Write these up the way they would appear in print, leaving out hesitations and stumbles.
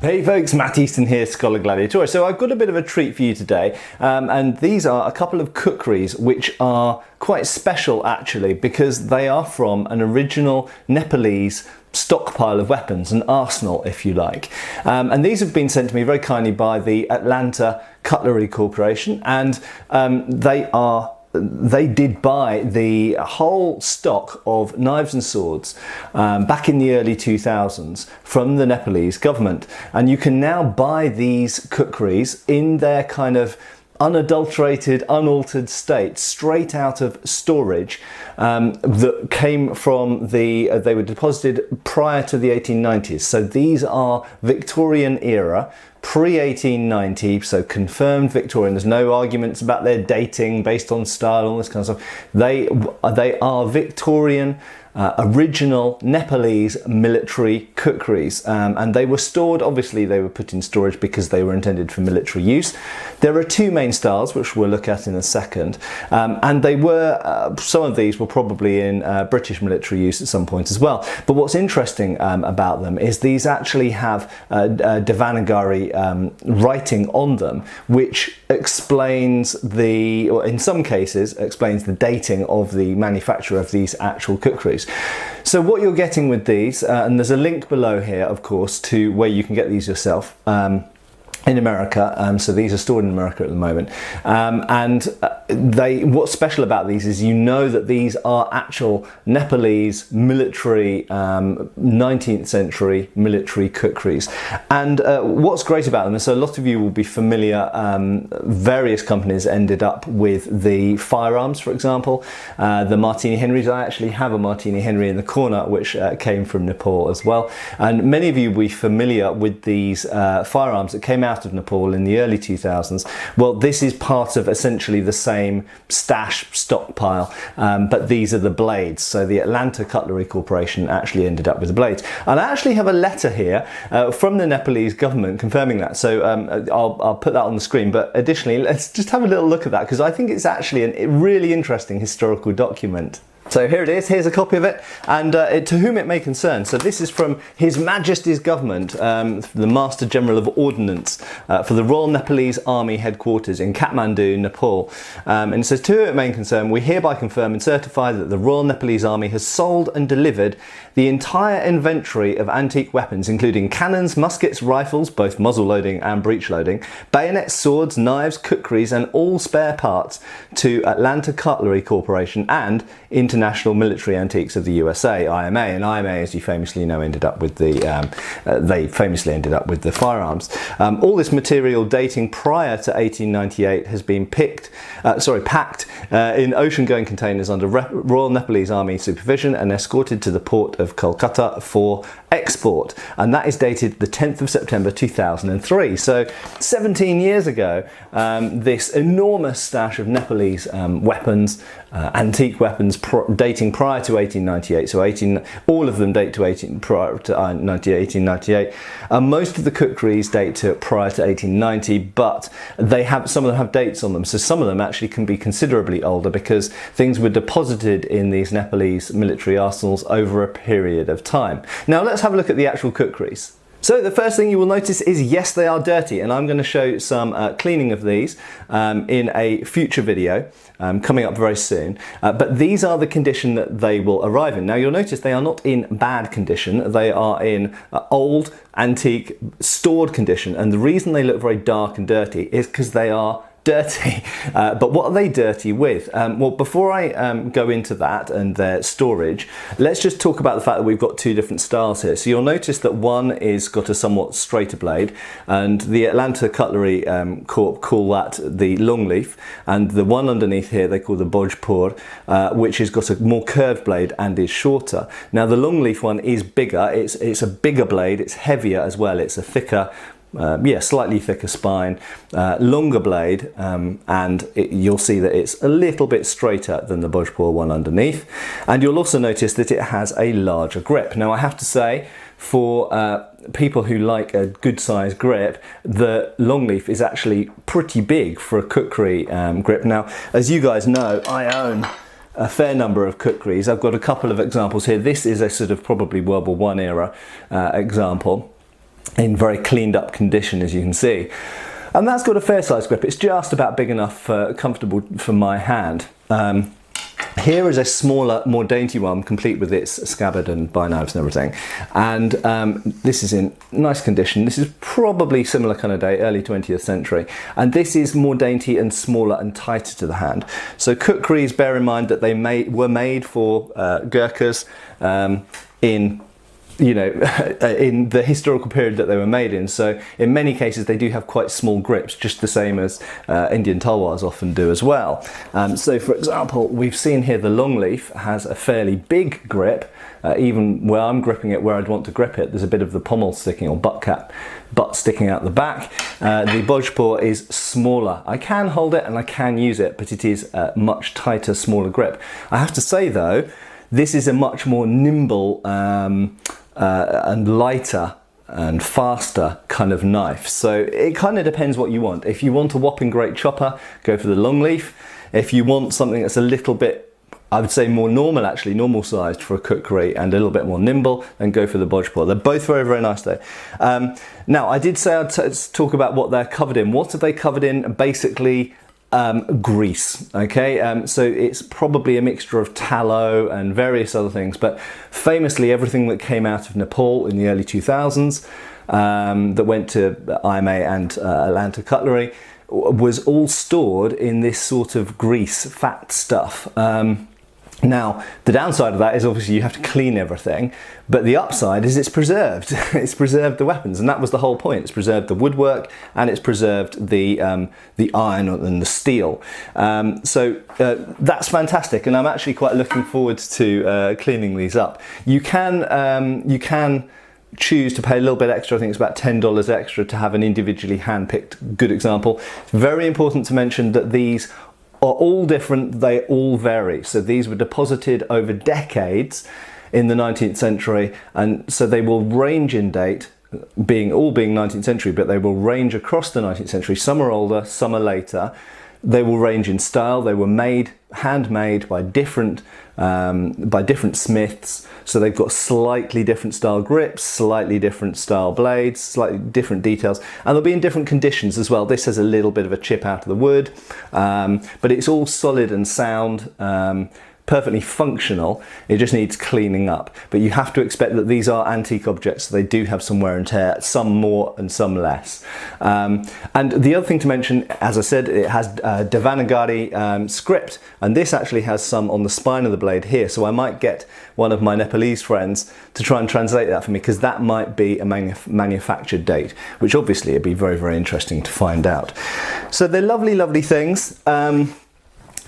Hey folks, Matt Easton here, Schola Gladiatoria. So I've got a bit of a treat for you today, and these are a couple of kukris which are quite special actually because they are from an original Nepalese stockpile of weapons, an arsenal if you like. And these have been sent to me very kindly by the Atlanta Cutlery Corporation, and they did buy the whole stock of knives and swords back in the early 2000s from the Nepalese government, and you can now buy these kukris in their kind of unadulterated, unaltered state, straight out of storage, that came from they were deposited prior to the 1890s. So these are Victorian era, pre-1890, so confirmed Victorian. There's no arguments about their dating based on style, all this kind of stuff. They are Victorian, original Nepalese military kukris, and they were stored, obviously they were put in storage because they were intended for military use. There are two main styles which we'll look at in a second, and they were, some of these were probably in British military use at some point as well. But what's interesting about them is these actually have Devanagari writing on them, which explains or in some cases explains the dating of the manufacture of these actual kukris. So what you're getting with these, and there's a link below here of course to where you can get these yourself in America, so these are stored in America at the moment, and what's special about these is you know that these are actual Nepalese military 19th century military kukris. And what's great about them is, so a lot of you will be familiar, various companies ended up with the firearms, for example, the Martini Henrys. I actually have a Martini Henry in the corner which came from Nepal as well, and many of you will be familiar with these firearms that came out of Nepal in the early 2000s. Well, this is part of essentially the same stockpile, but these are the blades. So the Atlanta Cutlery Corporation actually ended up with the blades. And I actually have a letter here from the Nepalese government confirming that. So I'll put that on the screen, but additionally, let's just have a little look at that because I think it's actually a really interesting historical document. So here it is, here's a copy of it, and to whom it may concern. So this is from His Majesty's Government, the Master General of Ordnance for the Royal Nepalese Army Headquarters in Kathmandu, Nepal. And it says, to whom it may concern, we hereby confirm and certify that the Royal Nepalese Army has sold and delivered the entire inventory of antique weapons, including cannons, muskets, rifles, both muzzle loading and breech loading, bayonets, swords, knives, kukris, and all spare parts to Atlanta Cutlery Corporation and International Military Antiques of the USA, IMA. And IMA, as you famously know, ended up with they famously ended up with the firearms. All this material dating prior to 1898 has been packed in ocean-going containers under Royal Nepalese Army supervision and escorted to the port of Kolkata for export, and that is dated the 10th of September 2003. So 17 years ago, this enormous stash of Nepalese weapons, antique weapons dating prior to 1898, so all of them date to prior to 1898. Most of the kukris date to prior to 1890, but some of them have dates on them, so some of them actually can be considerably older because things were deposited in these Nepalese military arsenals over a period of time. Now let's have a look at the actual kukris. So the first thing you will notice is, yes, they are dirty, and I'm going to show some cleaning of these in a future video coming up very soon. But these are the condition that they will arrive in. Now you'll notice they are not in bad condition, they are in old, antique, stored condition, and the reason they look very dark and dirty is because they are dirty. But what are they dirty with? Well, before I go into that and their storage, let's just talk about the fact that we've got two different styles here. So you'll notice that one is got a somewhat straighter blade, and the Atlanta Cutlery Corp call that the long leaf, and the one underneath here they call the Bhojpur, which has got a more curved blade and is shorter. Now the long leaf one is bigger, it's a bigger blade, it's heavier as well, it's a thicker, slightly thicker spine, longer blade, and you'll see that it's a little bit straighter than the Bhojpur one underneath. And you'll also notice that it has a larger grip. Now I have to say, for people who like a good size grip, the long leaf is actually pretty big for a kukri grip. Now, as you guys know, I own a fair number of kukris. I've got a couple of examples here. This is a sort of probably World War I era example. in very cleaned up condition, as you can see. And that's got a fair size grip. It's just about big enough, comfortable for my hand. Here is a smaller, more dainty one, complete with its scabbard and buy knives and everything. And this is in nice condition. This is probably similar kind of date, early 20th century. And this is more dainty and smaller and tighter to the hand. So kukris, bear in mind that they were made for Gurkhas in in the historical period that they were made in. So in many cases they do have quite small grips, just the same as Indian talwars often do as well. So for example, we've seen here the long leaf has a fairly big grip. Even where I'm gripping it, where I'd want to grip it, there's a bit of the pommel sticking, or butt sticking out the back. The bojpur is smaller. I can hold it and I can use it, but it is a much tighter, smaller grip. I have to say though, this is a much more nimble and lighter and faster kind of knife. So it kind of depends what you want. If you want a whopping great chopper, go for the long leaf. If you want something that's a little bit, I would say more normal, actually normal sized for a kukri and a little bit more nimble, then go for the bojpur. They're both very, very nice though. Now I did say I'd talk about what they're covered in. What are they covered in? Basically grease. Okay, so it's probably a mixture of tallow and various other things, but famously everything that came out of Nepal in the early 2000s that went to IMA and Atlanta Cutlery was all stored in this sort of grease, fat stuff. Now, the downside of that is obviously you have to clean everything, but the upside is it's preserved. It's preserved the weapons, and that was the whole point. It's preserved the woodwork and it's preserved the iron and the steel. So that's fantastic, and I'm actually quite looking forward to cleaning these up. You can choose to pay a little bit extra. I think it's about $10 extra to have an individually hand-picked good example. It's very important to mention that these are all different, they all vary. So these were deposited over decades in the 19th century, and so they will range in date, all being 19th century, but they will range across the 19th century. Some are older, some are later. They will range in style. They were handmade by different smiths. So they've got slightly different style grips, slightly different style blades, slightly different details, and they'll be in different conditions as well. This has a little bit of a chip out of the wood, but it's all solid and sound. Perfectly functional. It just needs cleaning up, but you have to expect that these are antique objects, so they do have some wear and tear, some more and some less. And the other thing to mention, as I said, it has Devanagari script, and this actually has some on the spine of the blade here, so I might get one of my Nepalese friends to try and translate that for me, because that might be a manufactured date, which obviously it'd be very, very interesting to find out. So they're lovely, lovely things.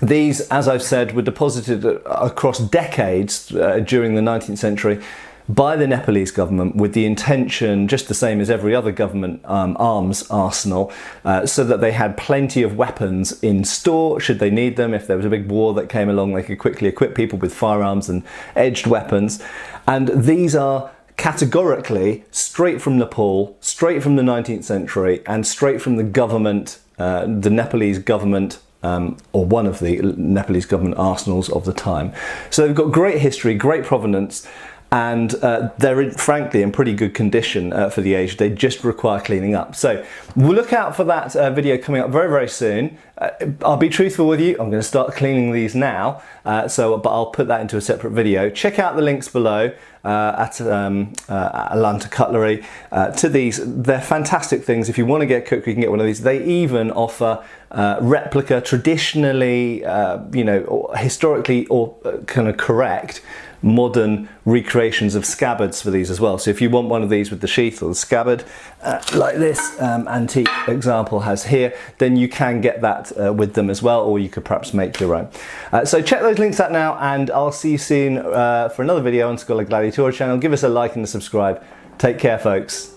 These, as I've said, were deposited across decades during the 19th century by the Nepalese government with the intention, just the same as every other government arms arsenal, so that they had plenty of weapons in store should they need them. If there was a big war that came along, they could quickly equip people with firearms and edged weapons. And these are categorically straight from Nepal, straight from the 19th century, and straight from the government, the Nepalese government, or one of the Nepalese government arsenals of the time. So they've got great history, great provenance, and they're frankly in pretty good condition for the age. They just require cleaning up. So we'll look out for that video coming up very, very soon. I'll be truthful with you, I'm going to start cleaning these now, but I'll put that into a separate video. Check out the links below at Atlanta Cutlery to these. They're fantastic things. If you want to get kukri, you can get one of these. They even offer replica, traditionally, historically or kind of correct modern recreations of scabbards for these as well. So if you want one of these with the sheath or the scabbard, like this antique example has here, then you can get that with them as well, or you could perhaps make your own. So check those links out now, and I'll see you soon for another video on Schola Gladiatoria channel. Give us a like and a subscribe. Take care, folks.